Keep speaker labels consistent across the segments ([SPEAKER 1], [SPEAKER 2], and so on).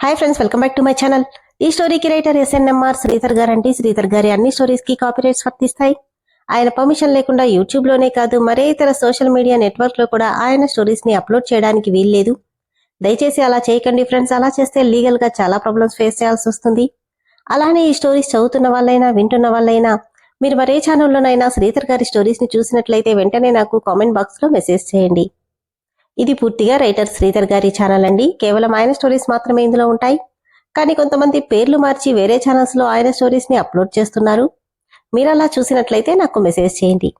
[SPEAKER 1] Hi friends, welcome back to my channel. ఈ స్టోరీకి writer SNMR Sridhar guarantee Sridhar గారి అన్ని స్టోరీస్ కి కాపీరైట్స్ వర్తిస్తాయి. ఆయన పర్మిషన్ లేకుండా యూట్యూబ్ లోనే కాదు మరే ఇతర సోషల్ మీడియా నెట్వర్క్ లో కూడా ఆయన స్టోరీస్ ని అప్లోడ్ చేయడానికి వీల్లేదు. దయచేసి అలా చేయకండి ఫ్రెండ్స్. అలా చేస్తే లీగల్ గా చాలా ప్రాబ్లమ్స్ ఫేస్ చేయాల్సి వస్తుంది. అలానే ఈ స్టోరీస్ చదువుతున్న వాళ్ళైనా వింటున్న వాళ్ళైనా మీరు మరే ఛానల్లోనైనా శ్రీధర్ గారి స్టోరీస్ ని చూసినట్లయితే వెంటనే నాకు కామెంట్ బాక్స్ లో మెసేజ్ చేయండి. ఇది పూర్తిగా రైటర్ శ్రీధర్ గారి ఛానల్ అండి. కేవలం ఆయన స్టోరీస్ మాత్రమే ఇందులో ఉంటాయి. కానీ కొంతమంది పేర్లు మార్చి వేరే ఛానల్స్ లో ఆయన స్టోరీస్ ని అప్లోడ్ చేస్తున్నారు. మీరు అలా చూసినట్లయితే నాకు మెసేజ్ చేయండి.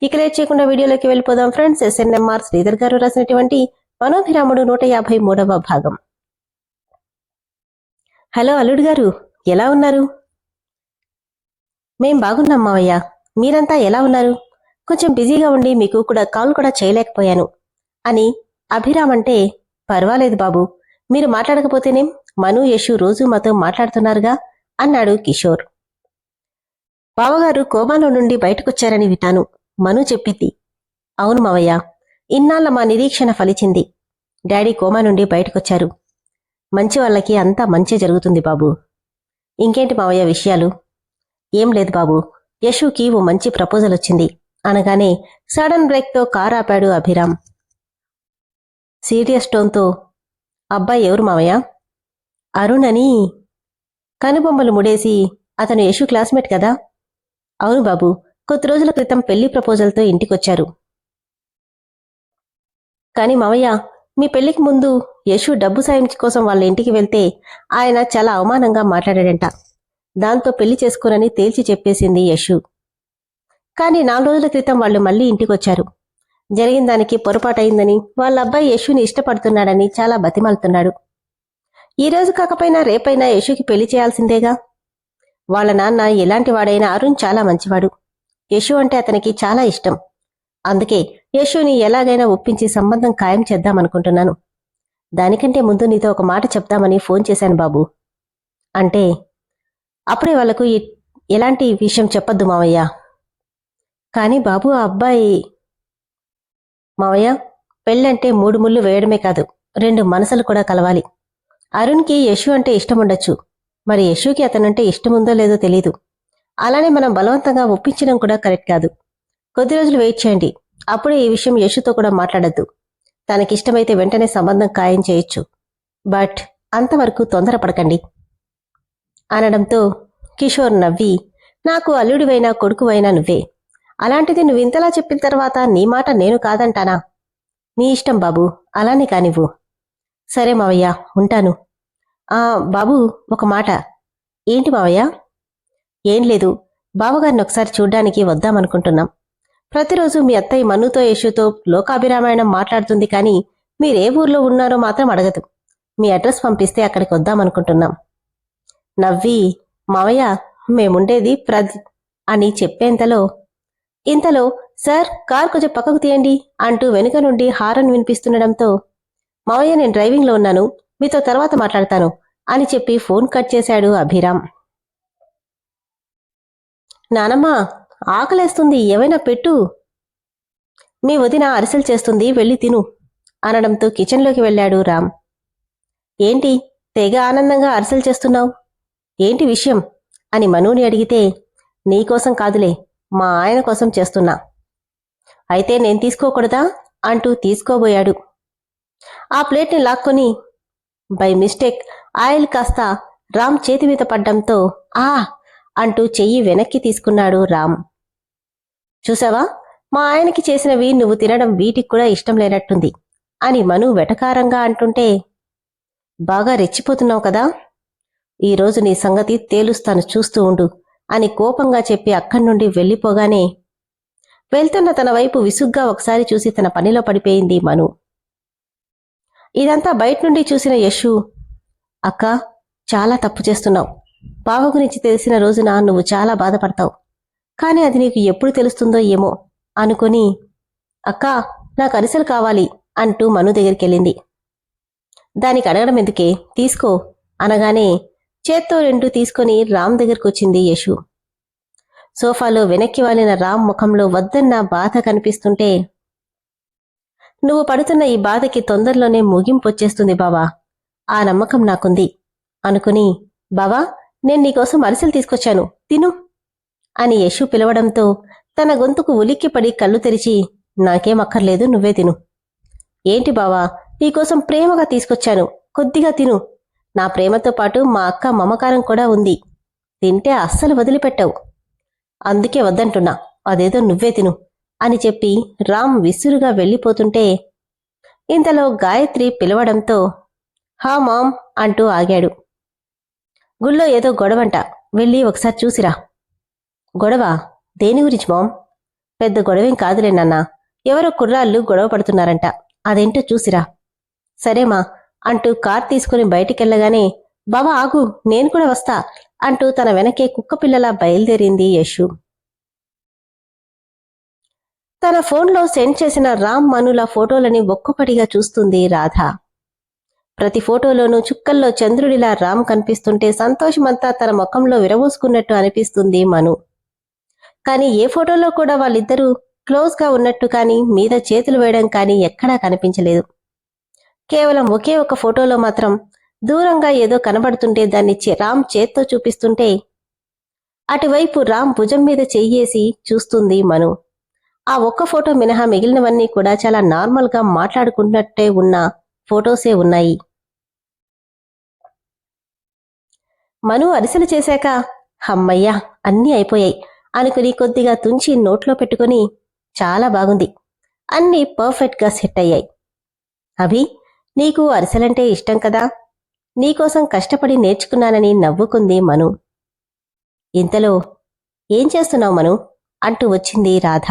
[SPEAKER 1] ఇక లేట్ చేయకుండా వీడియోలోకి వెళ్ళిపోదాం ఫ్రెండ్స్. ఎస్ఎన్ఎంఆర్ శ్రీధర్ గారు రాసినటువంటి మనోభిరాముడు 153వ భాగం. హలో అల్లుడు గారు, ఎలా ఉన్నారు? మేం బాగున్నాం మావయ్య. మీరంతా ఎలా ఉన్నారు? కొంచెం బిజీగా ఉండి మీకు కూడా కాల్ కూడా చేయలేకపోయాను అని అభిరామ్ అంటే, పర్వాలేదు బాబు, మీరు మాట్లాడకపోతేనేం, మను యశు రోజు మాతో మాట్లాడుతున్నారుగా అన్నాడు కిషోర్. బావగారు కోమాలో నుండి బయటకొచ్చారని విన్నాను, మను చెప్పింది. అవును మావయ్య, ఇన్నాళ్ల మా నిరీక్షణ ఫలించింది. డాడీ కోమా నుండి బయటకొచ్చారు. మంచి వాళ్ళకి అంతా మంచి జరుగుతుంది బాబు. ఇంకేంటి మావయ్య విషయాలు? ఏం లేదు బాబు, యశుకి ఓ మంచి ప్రపోజల్ వచ్చింది అనగానే సడన్ బ్రేక్తో కారు ఆపాడు అభిరామ్. సీరియస్ టోన్తో, అబ్బాయి ఎవరు మావయ్య? అరుణ్ అని. కనుబొమ్మలు ముడేసి, అతను యశు క్లాస్మేట్ కదా? అవును బాబు, కొద్ది రోజుల క్రితం పెళ్లి ప్రపోజల్తో ఇంటికొచ్చారు. కాని మావయ్య, మీ పెళ్లికి ముందు యశు డబ్బు సాయం కోసం వాళ్ళ ఇంటికి వెళ్తే ఆయన చాలా అవమానంగా మాట్లాడాడంట. దాంతో పెళ్లి చేసుకోనని తేల్చి చెప్పేసింది యశు. కాని 4 రోజుల క్రితం వాళ్ళు మళ్లీ ఇంటికొచ్చారు. జరిగిన దానికి పొరపాటయిందని, వాళ్ళ అబ్బాయి యశుని ఇష్టపడుతున్నాడని చాలా బతిమాలుతున్నాడు. ఈ రోజు కాకపోయినా రేపైనా యశుకి పెళ్లి చేయాల్సిందేగా. వాళ్ళ నాన్న ఎలాంటి వాడైనా అరుణ్ చాలా మంచివాడు. యశు అంటే అతనికి చాలా ఇష్టం. అందుకే యశుని ఎలాగైనా ఒప్పించి సంబంధం ఖాయం చేద్దామనుకుంటున్నాను. దానికంటే ముందు నీతో ఒక మాట చెప్దామని ఫోన్ చేశాను బాబు. అంటే అప్పుడే వాళ్లకు ఎలాంటి విషయం చెప్పొద్దు మావయ్య. కాని బాబు, ఆ అబ్బాయి. మావయ్య, పెళ్ళంటే 3 ముళ్ళు వేయడమే కాదు, 2 మనసులు కూడా కలవాలి. అరుణ్కి యశు అంటే ఇష్టముండొచ్చు, మరి యశుకి అతనంటే ఇష్టముందో లేదో తెలీదు. అలానే మనం బలవంతంగా ఒప్పించడం కూడా కరెక్ట్ కాదు. కొద్ది రోజులు వెయిట్ చేయండి. అప్పుడే ఈ విషయం యశుతో కూడా మాట్లాడద్దు. తనకిష్టమైతే వెంటనే సంబంధం ఖాయం చేయొచ్చు. బట్ అంతవరకు తొందరపడకండి అనడంతో కిషోర్ నవ్వి, నాకు అల్లుడివైనా కొడుకువైనా నువ్వే. అలాంటిది నువ్వింతలా చెప్పిన తర్వాత నీ మాట నేను కాదంటానా? నీ ఇష్టం బాబు, అలానే కానివ్వు. సరే మావయ్య, ఉంటాను. బాబు, ఒక మాట. ఏంటి మావయ్య? ఏం లేదు, బావగారిని ఒకసారి చూడ్డానికి వద్దామనుకుంటున్నాం. ప్రతిరోజు మీ అత్తయ్య మనుతో యశుతో లోకాభిరామాయణం మాట్లాడుతుంది, కానీ మీరే ఊర్లో ఉన్నారో మాత్రం అడగదు. మీ అడ్రస్ పంపిస్తే అక్కడికి వద్దామనుకుంటున్నాం. నవ్వి, మావయ్య, మేముండేది అని చెప్పేంతలో ఇంతలో, సార్, కార్ కొంచెం పక్కకు తీయండి అంటూ వెనుక నుండి హారన్ వినిపిస్తుండడంతో, మావయ్య, నేను డ్రైవింగ్లో ఉన్నాను, మీతో తర్వాత మాట్లాడతాను అని చెప్పి ఫోన్ కట్ చేశాడు అభిరామ్. నానమ్మా, ఆకలేస్తుంది, ఏమైనా పెట్టు. మీ వదిన అరిసెలు చేస్తుంది, వెళ్ళి తిను అనడంతో కిచెన్లోకి వెళ్ళాడు రామ్. ఏంటి తెగ ఆనందంగా అరిసెలు చేస్తున్నావు? ఏంటి విషయం అని మనుని అడిగితే, నీకోసం కాదులే, మా ఆయన కోసం చేస్తున్నా. అయితే నేను తీసుకోకూడదా అంటూ తీసుకోబోయాడు. ఆ ప్లేట్ని లాక్కొని బై మిస్టేక్ ఆయిల్ కాస్త రామ్ చేతి మీద పడ్డంతో ఆ అంటూ చెయ్యి వెనక్కి తీసుకున్నాడు రామ్. చూసావా, మా ఆయనకి చేసినవి నువ్వు తినడం వీటికి కూడా ఇష్టం లేనట్టుంది అని మను వెటకారంగా అంటుంటే, బాగా రెచ్చిపోతున్నావు కదా, ఈరోజు నీ సంగతి తేలుస్తాను, చూస్తూ ఉండు అని కోపంగా చెప్పి అక్కడి నుండి వెళ్ళిపోగానే వెళ్తున్న తన వైపు విసుగ్గా ఒకసారి చూసి తన పనిలో పడిపోయింది మను. ఇదంతా బయట నుండి చూసిన యశు, అక్క, చాలా తప్పు చేస్తున్నావు. బావ గురించి తెలిసిన రోజున నువ్వు చాలా బాధపడతావు. కానీ అది నీకు ఎప్పుడు తెలుస్తుందో ఏమో అనుకొని, అక్క, నాకు అరిసెలు కావాలి అంటూ మను దగ్గరికెళ్ళింది. దానికి అడగడం ఎందుకే, తీసుకో అనగానే చేత్తో 2 తీసుకొని రామ్ దగ్గరకొచ్చింది యశు. సోఫాలో వెనక్కి వాలిన రామ్ ముఖంలో వద్దన్న బాధ కనిపిస్తుంటే, నువ్వు పడుతున్న ఈ బాధకి తొందరలోనే ముగింపొచ్చేస్తుంది బావా. ఆ నమ్మకం నాకుంది అనుకుని, బావా, నేను నీకోసం అరిసెలు తీసుకొచ్చాను, తిను అని యశు పిలవడంతో తన గొంతుకు ఉలిక్కిపడి కళ్ళు తెరిచి, నాకేం అక్కర్లేదు, నువ్వే తిను. ఏంటి బావా, నీకోసం ప్రేమగా తీసుకొచ్చాను, కొద్దిగా తిను. నా ప్రేమతో పాటు మా అక్క మమకారం కూడా ఉంది. తింటే అస్సలు వదిలిపెట్టావు. అందుకే వద్దంటున్నా, అదేదో నువ్వే తిను అని చెప్పి రామ్ విసురుగా వెళ్ళిపోతుంటే ఇంతలో గాయత్రి పిలవడంతో హా మామ్ అంటూ ఆగాడు. గుళ్ళో ఏదో గొడవంట, వెళ్ళి ఒకసారి చూసిరా. గొడవ? దేని గురించి మామ్? పెద్ద గొడవేం కాదులే నాన్నా, ఎవరో కుర్రాళ్ళు గొడవ పడుతున్నారంట, అదేంటో చూసిరా. సరేమా అంటూ కార్ తీసుకుని బయటికెళ్లగానే, బావా ఆగు, నేను కూడా వస్తా అంటూ తన వెనకే కుక్కపిల్లలా బయలుదేరింది యశు. తన ఫోన్లో సెండ్ చేసిన రామ్ మనుల ఫోటోలని ఒక్కొక్కటిగా చూస్తుంది రాధ. ప్రతి ఫోటోలోనూ చుక్కల్లో చంద్రుడిలా రామ్ కనిపిస్తుంటే సంతోషమంతా తన ముఖంలో విరవూసుకున్నట్టు అనిపిస్తుంది మను. కానీ ఏ ఫోటోలో కూడా వాళ్ళిద్దరూ క్లోజ్గా ఉన్నట్టు కానీ మీద చేతులు వేయడం కానీ ఎక్కడా కనిపించలేదు. కేవలం ఒకే ఒక ఫోటోలో మాత్రం దూరంగా ఏదో కనబడుతుంటే దాన్ని రామ్ చేత్తో చూపిస్తుంటే అటువైపు రామ్ భుజం మీద చెయ్యేసి చూస్తుంది మను. ఆ ఒక్క ఫోటో మినహా మిగిలినవన్నీ కూడా చాలా నార్మల్గా మాట్లాడుకున్నట్టే ఉన్న ఫోటోసే ఉన్నాయి. మను అరిసెలు చేశాక హమ్మయ్యా అన్నీ అయిపోయాయి అనుకుని కొద్దిగా తుంచి నోట్లో పెట్టుకుని, చాలా బాగుంది, అన్నీ పర్ఫెక్ట్గా సెట్ అయ్యాయి. అభి, నీకు అరిసెలంటే ఇష్టం కదా, నీకోసం కష్టపడి నేర్చుకున్నానని నవ్వుకుంది మను. ఇంతలో ఏం చేస్తున్నావు మను అంటూ వచ్చింది రాధ.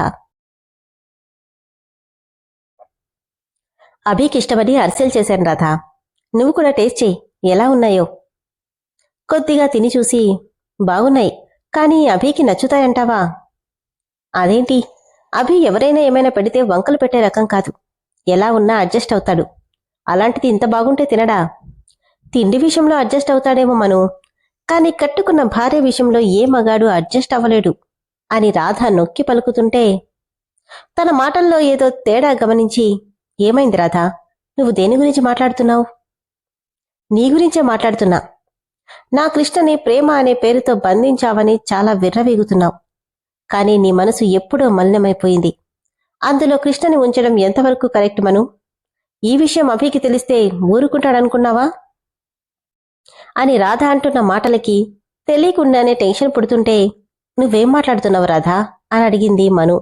[SPEAKER 1] అభికిష్టమని అరిసెలు చేశాను రాధా, నువ్వు కూడా టేస్ట్ చెయ్యి, ఎలా ఉన్నాయో. కొద్దిగా తిని చూసి, బాగున్నాయి, కానీ అభికి నచ్చుతాయంటావా? అదేంటి, అభి ఎవరైనా ఏమైనా పెడితే వంకలు పెట్టే రకం కాదు, ఎలా ఉన్నా అడ్జస్ట్ అవుతాడు. అలాంటిది ఇంత బాగుంటే తినడా? తిండి విషయంలో అడ్జస్ట్ అవుతాడేమో మను, కానీ కట్టుకున్న భార్య విషయంలో ఏ మగాడు అడ్జస్ట్ అవ్వలేడు అని రాధ నొక్కి పలుకుతుంటే తన మాటల్లో ఏదో తేడా గమనించి, ఏమైంది రాధా, నువ్వు దేని గురించి మాట్లాడుతున్నావు? నీ గురించే మాట్లాడుతున్నా. నా కృష్ణని ప్రేమ అనే పేరుతో బంధించావని చాలా విర్రవీగుతున్నావు, కానీ నీ మనసు ఎప్పుడో మలినమైపోయింది. అందులో కృష్ణని ఉంచడం ఎంతవరకు కరెక్ట్ మను? ఈ విషయం అభికి తెలిస్తే ఊరుకుంటాడనుకున్నావా అని రాధ అంటున్న మాటలకి తెలియకుండానే టెన్షన్ పుడుతుంటే, నువ్వేం మాట్లాడుతున్నావు రాధా అని అడిగింది మను.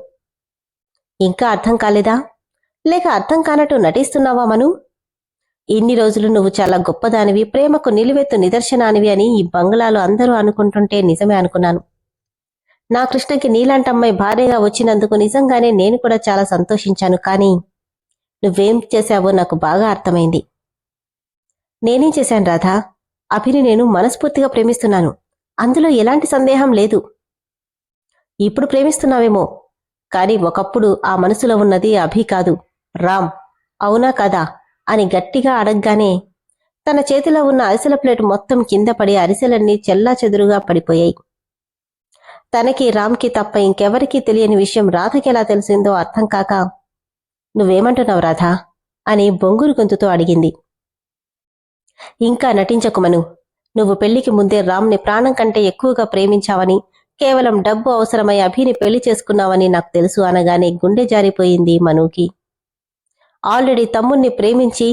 [SPEAKER 1] ఇంకా అర్థం కాలేదా, లేక అర్థం కానట్టు నటిస్తున్నావా మను? ఇన్ని రోజులు నువ్వు చాలా గొప్పదానివి, ప్రేమకు నిలువెత్తు నిదర్శనానివి అని ఈ బంగ్లాలో అందరూ అనుకుంటుంటే నిజమే అనుకున్నాను. నా కృష్ణకి నీలాంటమ్మాయి భార్యగా వచ్చినందుకు నిజంగానే నేను కూడా చాలా సంతోషించాను. కానీ నువ్వేం చేశావో నాకు బాగా అర్థమైంది. నేనేం చేశాను రాధా? అభిని నేను మనస్ఫూర్తిగా ప్రేమిస్తున్నాను, అందులో ఎలాంటి సందేహం లేదు. ఇప్పుడు ప్రేమిస్తున్నావేమో, కానీ ఒకప్పుడు ఆ మనసులో ఉన్నది అభి కాదు, రామ్. అవునా కదా అని గట్టిగా అడగగానే తన చేతిలో ఉన్న అరిసెల ప్లేటు మొత్తం కింద పడి అరిసెలన్నీ చెల్లాచెదురుగా పడిపోయాయి. తనకి రామ్కి తప్ప ఇంకెవరికీ తెలియని విషయం రాధకెలా తెలిసిందో అర్థం కాక, నువ్వేమంటున్నావు రాధా అని బొంగురు గొంతుతో అడిగింది. ఇంకా నటించకుమను, నువ్వు పెళ్లికి ముందే రామ్ని ప్రాణం కంటే ఎక్కువగా ప్రేమించావని, కేవలం డబ్బు అవసరమై అభిని పెళ్లి చేసుకున్నావని నాకు తెలుసు అనగానే గుండె జారిపోయింది మనుకి. ఆల్రెడీ తమ్ముణ్ణి ప్రేమించి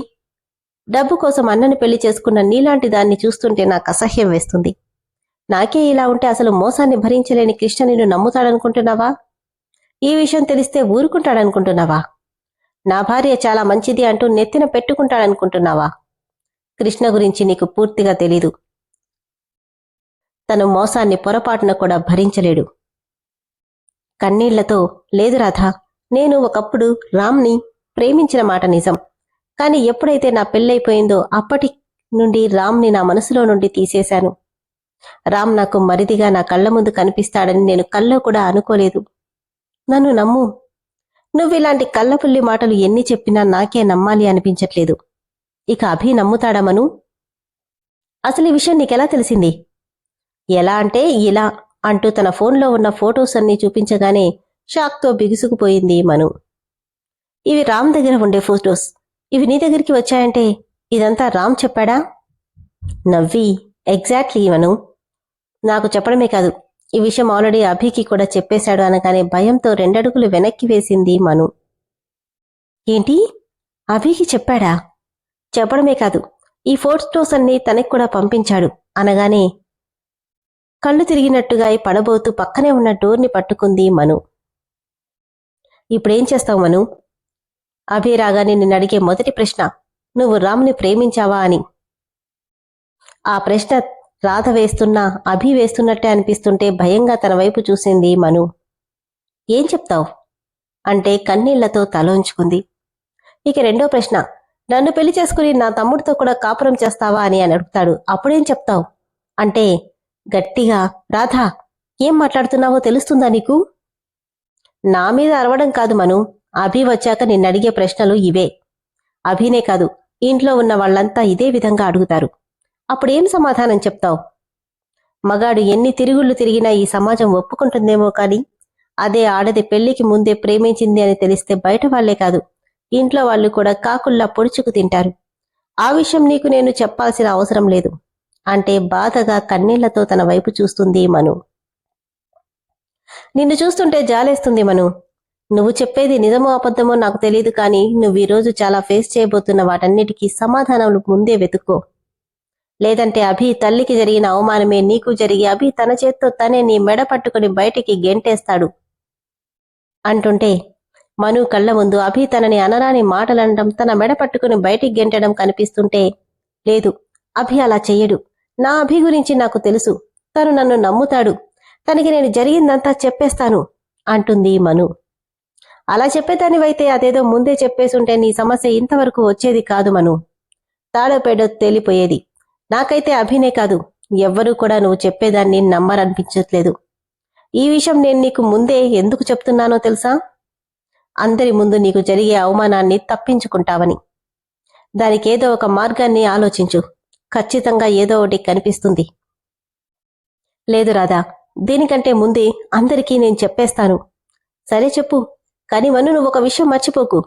[SPEAKER 1] డబ్బు కోసం అన్నని పెళ్లి చేసుకున్న నీలాంటి దాన్ని చూస్తుంటే నాకు అసహ్యం వేస్తుంది. నాకే ఇలా ఉంటే అసలు మోసాన్ని భరించలేని కృష్ణ నిన్ను నమ్ముతాడనుకుంటున్నావా? ఈ విషయం తెలిస్తే ఊరుకుంటాడనుకుంటున్నావా? నా భార్య చాలా మంచిది అంటూ నెత్తిన పెట్టుకుంటాడనుకుంటున్నావా? కృష్ణ గురించి నీకు పూర్తిగా తెలీదు. తను మోసాన్ని పొరపాటున కూడా భరించలేడు. కన్నీళ్లతో, లేదు రాధా, నేను ఒకప్పుడు రామ్ని ప్రేమించిన మాట నిజం, కానీ ఎప్పుడైతే నా పెళ్ళైపోయిందో అప్పటి నుండి రామ్ని నా మనసులో నుండి తీసేశాను. రామ్ నాకు మరిదిగా నా కళ్ల ముందు కనిపిస్తాడని నేను కల్లో కూడా అనుకోలేదు. నన్ను నమ్ము. నువ్విలాంటి కళ్ళపుల్లి మాటలు ఎన్ని చెప్పినా నాకే నమ్మాలి అనిపించట్లేదు. ఇక అభి నమ్ముతాడా మను? అసలు ఈ విషయం నీకెలా తెలిసింది? ఎలా అంటే ఇలా అంటూ తన ఫోన్లో ఉన్న ఫొటోస్ అన్నీ చూపించగానే షాక్తో బిగుసుకుపోయింది మను. ఇవి రామ్ దగ్గర ఉండే ఫొటోస్, ఇవి నీ దగ్గరికి వచ్చాయంటే ఇదంతా రామ్ చెప్పాడా? నవ్వి, ఎగ్జాక్ట్లీ మను. నాకు చెప్పడమే కాదు, ఈ విషయం ఆల్రెడీ అభికి కూడా చెప్పేశాడు అనగానే భయంతో 2 అడుగులు వెనక్కి వేసింది మను. ఏంటి, అభికి చెప్పాడా? చెప్పడమే కాదు, ఈ ఫోటోస్ అన్నీ తనకి కూడా పంపించాడు అనగానే కళ్ళు తిరిగినట్టుగా పడబోతూ పక్కనే ఉన్న డోర్ని పట్టుకుంది మను. ఇప్పుడేం చేస్తావు మను? అభి రాగానే నిన్ను అడిగే మొదటి ప్రశ్న, నువ్వు రామ్ని ప్రేమించావా అని. ఆ ప్రశ్న రాధ వేస్తున్నా అభి వేస్తున్నట్టే అనిపిస్తుంటే భయంగా తన వైపు చూసింది మను. ఏం చెప్తావు అంటే కన్నీళ్లతో తలోంచుకుంది. ఇక రెండో ప్రశ్న, నన్ను పెళ్లి చేసుకుని నా తమ్ముడితో కూడా కాపురం చేస్తావా అని అడుగుతాడు. అప్పుడేం చెప్తావు అంటే గట్టిగా, రాధా ఏం మాట్లాడుతున్నావో తెలుస్తుందా నీకు? నా మీద అరవడం కాదు మను, అభి వచ్చాక నిన్నడిగే ప్రశ్నలు ఇవే. అభినే కాదు, ఇంట్లో ఉన్న వాళ్ళంతా ఇదే విధంగా అడుగుతారు. అప్పుడేం సమాధానం చెప్తావు? మగాడు ఎన్ని తిరుగుళ్ళు తిరిగినా ఈ సమాజం ఒప్పుకుంటుందేమో కాని అదే ఆడది పెళ్లికి ముందే ప్రేమించింది అని తెలిస్తే బయట వాళ్లే కాదు, ఇంట్లో వాళ్ళు కూడా కాకుల్లా పొడుచుకు తింటారు. ఆ విషయం నీకు నేను చెప్పాల్సిన అవసరం లేదు అంటే బాధగా కన్నీళ్లతో తన వైపు చూస్తుంది మను. నిన్ను చూస్తుంటే జాలేస్తుంది మను. నువ్వు చెప్పేది నిజమో అబద్ధమో నాకు తెలియదు కానీ నువ్వు ఈరోజు చాలా ఫేస్ చేయబోతున్న వాటన్నిటికీ సమాధానాలు ముందే వెతుక్కో. లేదంటే అభి తల్లికి జరిగిన అవమానమే నీకు జరిగి అభి తన చేత్తో తనే నీ మెడ పట్టుకుని బయటికి గెంటేస్తాడు అంటుంటే మను కళ్ళ ముందు అభి తనని అనరాని మాటలనడం, తన మెడ పట్టుకుని బయటికి గెంటడం కనిపిస్తుంటే, లేదు, అభి అలా చెయ్యడు. నా అభి గురించి నాకు తెలుసు, తను నన్ను నమ్ముతాడు, తనకి నేను జరిగిందంతా చెప్పేస్తాను అంటుంది మను. అలా చెప్పేదానివైతే అదేదో ముందే చెప్పేసుంటే నీ సమస్య ఇంతవరకు వచ్చేది కాదు మను. తాడోపేడో తేలిపోయేది. నాకైతే అభినే కాదు, ఎవ్వరూ కూడా నువ్వు చెప్పేదాన్ని నమ్మరనిపించట్లేదు. ఈ విషయం నేను నీకు ముందే ఎందుకు చెప్తున్నానో తెలుసా? అందరి ముందు నీకు జరిగే అవమానాన్ని తప్పించుకుంటావని. దానికేదో ఒక మార్గాన్ని ఆలోచించు, ఖచ్చితంగా ఏదో ఒకటి కనిపిస్తుంది. లేదు రాధా, దీనికంటే ముందే అందరికీ నేను చెప్పేస్తాను. సరే చెప్పు, కాని మను నువ్వు ఒక విషయం మర్చిపోకు.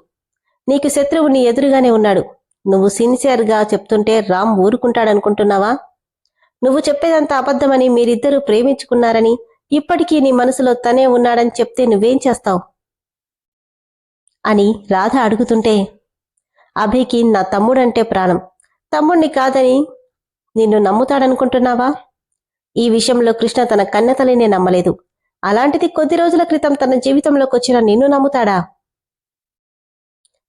[SPEAKER 1] నీకు శత్రువు నీ ఎదురుగానే ఉన్నాడు. నువ్వు సిన్సియర్గా చెప్తుంటే రామ్ ఊరుకుంటాడనుకుంటున్నావా? నువ్వు చెప్పేదంతా అబద్ధమని, మీరిద్దరూ ప్రేమించుకున్నారని, ఇప్పటికీ నీ మనసులో తనే ఉన్నాడని చెప్తే నువ్వేం చేస్తావు అని రాధ అడుగుతుంటే, అభికి నా తమ్ముడంటే ప్రాణం, తమ్ముణ్ణి కాదని నిన్ను నమ్ముతాడనుకుంటున్నావా? ఈ విషయంలో కృష్ణ తన కన్నతల్లినే నమ్మలేదు. అలాంటిది కొద్ది రోజుల క్రితం తన జీవితంలోకి వచ్చిన నిన్ను నమ్ముతాడా?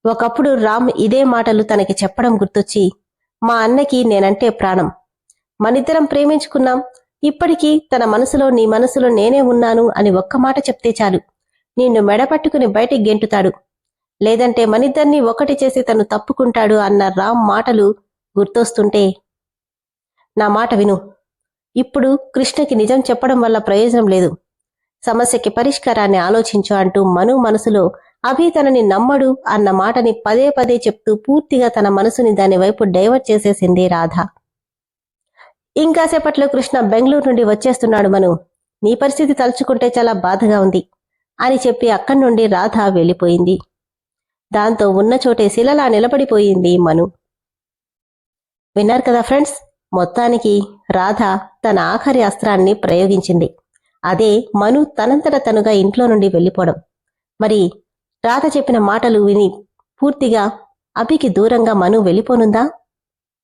[SPEAKER 1] ఒకప్పుడు రామ్ ఇదే మాటలు తనకి చెప్పడం గుర్తొచ్చి, మా అన్నకి నేనంటే ప్రాణం, మనిద్దరం ప్రేమించుకున్నాం, ఇప్పటికీ తన మనసులో నీ మనసులో నేనే ఉన్నాను అని ఒక్క మాట చెప్తే చాలు, నిన్ను మెడపట్టుకుని బయటికి గెంటుతాడు, లేదంటే మనిద్దరినీ ఒకటి చేసి తను తప్పుకుంటాడు అన్న రామ్ మాటలు గుర్తొస్తుంటే, నా మాట విను. ఇప్పుడు కృష్ణకి నిజం చెప్పడం వల్ల ప్రయోజనం లేదు. సమస్యకి పరిష్కారాన్ని ఆలోచించు అంటూ మను మనసులో అభి తనని నమ్మడు అన్న మాటని పదే పదే చెప్తూ పూర్తిగా తన మనసుని దానివైపు డైవర్ట్ చేసేసింది రాధ. ఇంకాసేపట్లో కృష్ణ బెంగళూరు నుండి వచ్చేస్తున్నాడు మను, నీ పరిస్థితి తలుచుకుంటే చాలా బాధగా ఉంది అని చెప్పి అక్కడి నుండి రాధ వెళ్ళిపోయింది. దాంతో ఉన్న చోటే శిలలా నిలబడిపోయింది మను. విన్నారు కదా ఫ్రెండ్స్, మొత్తానికి రాధ తన ఆఖరి అస్త్రాన్ని ప్రయోగించింది. అదే మను తనంతట తనుగా ఇంట్లో నుండి వెళ్ళిపోవడం. మరి రాధ చెప్పిన మాటలు విని పూర్తిగా అభికి దూరంగా మను వెళ్ళిపోనుందా?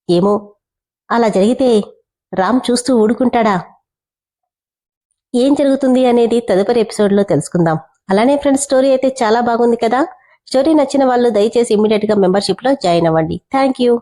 [SPEAKER 1] ఏమో, అలా జరిగితే రామ్ చూస్తూ ఊడుకుంటాడా? ఏం జరుగుతుంది అనేది తదుపరి ఎపిసోడ్లో తెలుసుకుందాం. అలానే ఫ్రెండ్స్, స్టోరీ అయితే చాలా బాగుంది కదా. స్టోరీ నచ్చిన వాళ్ళు దయచేసి ఇమ్మీడియట్గా మెంబర్షిప్లో జాయిన్ అవ్వండి. Thank you.